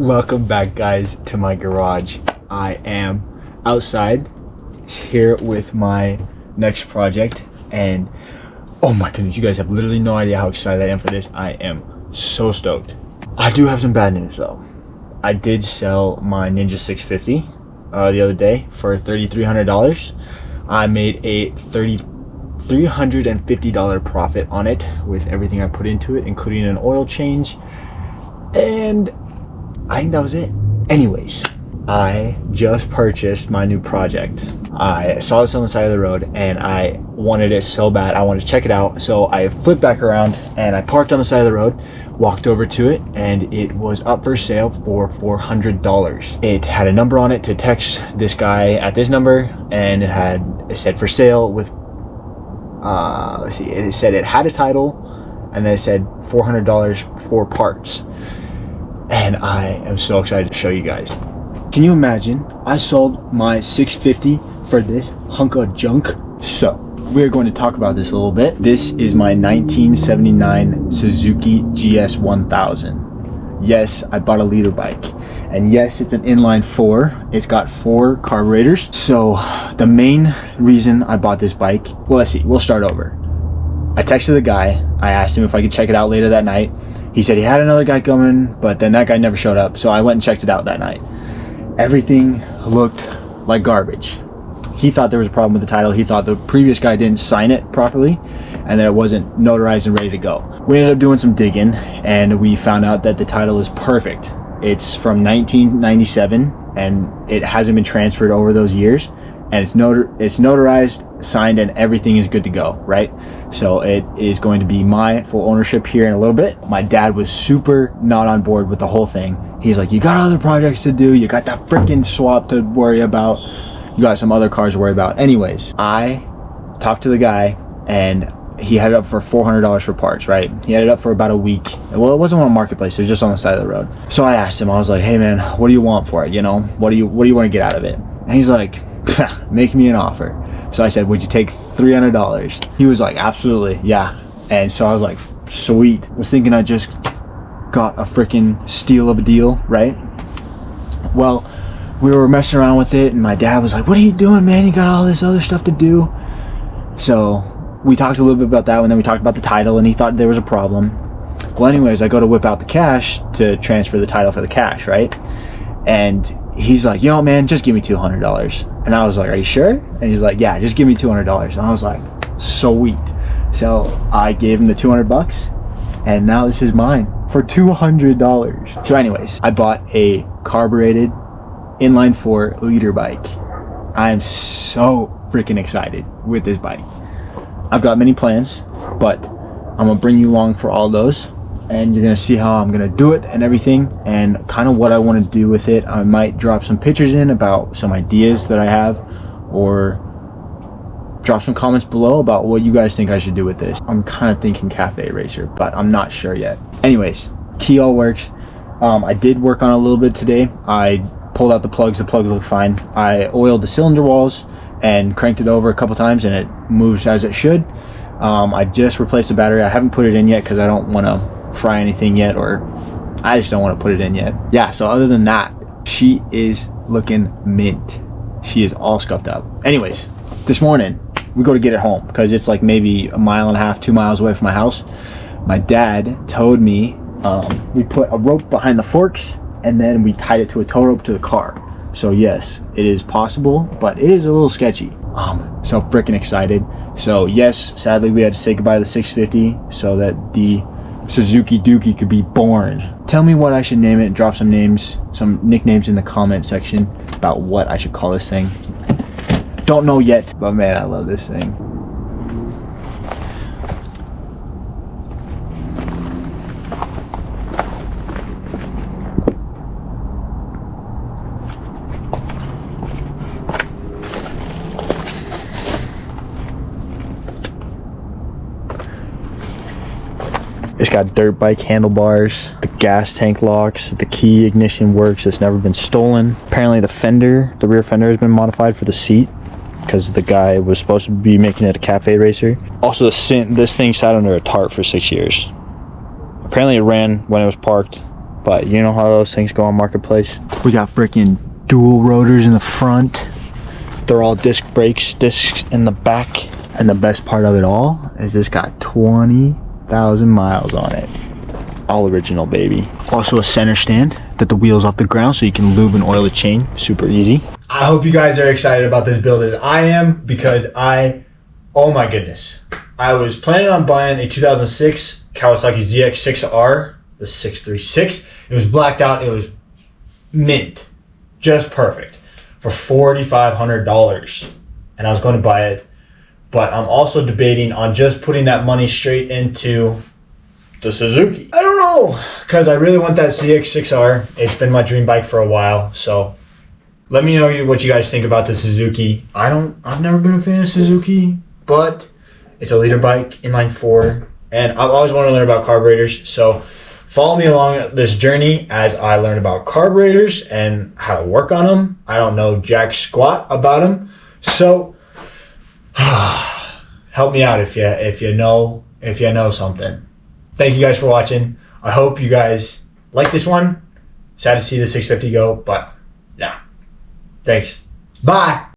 Welcome back, guys, to my garage. I am outside here with my next project, and oh my goodness, you guys have literally no idea how excited I am for this. I am so stoked. I do have some bad news though. I did sell my Ninja 650 the other day for $3,300. I made a $350 profit on it with everything I put into it, including an oil change, and I think that was it. Anyways, I just purchased my new project. I saw this on the side of the road and I wanted it so bad. I wanted to check it out. So I flipped back around and I parked on the side of the road, walked over to it, and it was up for sale for $400. It had a number on it to text this guy at this number, and it said for sale with, let's see, it said it had a title, and then it said $400 for parts. And I am so excited to show you guys. Can you imagine? I sold my 650 for this hunk of junk. So we're going to talk about this a little bit. This is my 1979 Suzuki GS1000. Yes, I bought a liter bike, and yes, it's an inline 4. It's got 4 carburetors. So the main reason I bought this bike, well, let's see, we'll start over. I texted the guy. I asked him if I could check it out later that night. He said he had another guy coming, but then that guy never showed up. So I went and checked it out that night. Everything looked like garbage. He thought there was a problem with the title. He thought the previous guy didn't sign it properly and that it wasn't notarized and ready to go. We ended up doing some digging and we found out that the title is perfect. It's from 1997 and it hasn't been transferred over those years, and it's notarized, signed, and everything is good to go, right? So it is going to be my full ownership here in a little bit. My dad was super not on board with the whole thing. He's like, you got other projects to do, you got that freaking swap to worry about, you got some other cars to worry about. Anyways, I talked to the guy and he had it up for $400 for parts, right? He had it up for about a week. Well, it wasn't on Marketplace, it was just on the side of the road. So I asked him, I was like, hey man, what do you want for it? You know, what do you want to get out of it? And he's like, make me an offer. So I said, would you take $300? He was like, absolutely, yeah. And so I was like, sweet. I was thinking I just got a freaking steal of a deal, right? Well, we were messing around with it and my dad was like, what are you doing, man? You got all this other stuff to do. So we talked a little bit about that, and then we talked about the title, and he thought there was a problem. Well, anyways, I go to whip out the cash to transfer the title for the cash, right? And he's like, you know, man, just give me $200. And I was like, are you sure? And he's like, yeah, just give me $200. And I was like, sweet. So I gave him the 200 bucks, and now this is mine for $200. So anyways, I bought a carbureted inline 4 liter bike. I am so freaking excited with this bike. I've got many plans, but I'm gonna bring you along for all those, and you're gonna see how I'm gonna do it and everything, and kind of what I want to do with it. I might drop some pictures in about some ideas that I have, or drop some comments below about what you guys think I should do with this. I'm kind of thinking cafe racer, but I'm not sure yet. Anyways, key all works. I did work on it a little bit today. I pulled out the plugs look fine. I oiled the cylinder walls and cranked it over a couple times, and it moves as it should. I just replaced the battery. I haven't put it in yet because I don't want to fry anything yet, or I just don't want to put it in yet. Yeah, so other than that, she is looking mint. She is all scuffed up. Anyways, this morning we go to get it home because it's like maybe 1.5 miles, 2 miles away from my house. My dad told me we put a rope behind the forks and then we tied it to a tow rope to the car. So yes, it is possible, but it is a little sketchy. So freaking excited. So yes, sadly we had to say goodbye to the 650 so that the Suzuki Dookie could be born. Tell me what I should name it, and drop some names, some nicknames in the comment section about what I should call this thing. Don't know yet, but man, I love this thing. It's got dirt bike handlebars, the gas tank locks, the key ignition works, it's never been stolen. Apparently the rear fender has been modified for the seat because the guy was supposed to be making it a cafe racer. Also, this thing sat under a tarp for 6 years. Apparently it ran when it was parked but you know how those things go on Marketplace. We got freaking dual rotors in the front. They're all disc brakes, discs in the back. And the best part of it all is this got 20,000 miles on it. All original, baby. Also a center stand that the wheel's off the ground so you can lube and oil the chain. Super easy. I hope you guys are excited about this build as I am, because oh my goodness. I was planning on buying a 2006 Kawasaki ZX6R, the 636. It was blacked out. It was mint. Just perfect. For $4,500. And I was going to buy it. But I'm also debating on just putting that money straight into the Suzuki. I don't know, because I really want that ZX6R. It's been my dream bike for a while. So let me know what you guys think about the Suzuki. I've never been a fan of Suzuki, but it's a leader bike, inline 4, and I've always wanted to learn about carburetors. So follow me along this journey as I learn about carburetors and how to work on them. I don't know jack squat about them, so help me out if you know something. Thank you guys for watching. I hope you guys like this one. Sad to see the 650 go, but yeah. Thanks. Bye.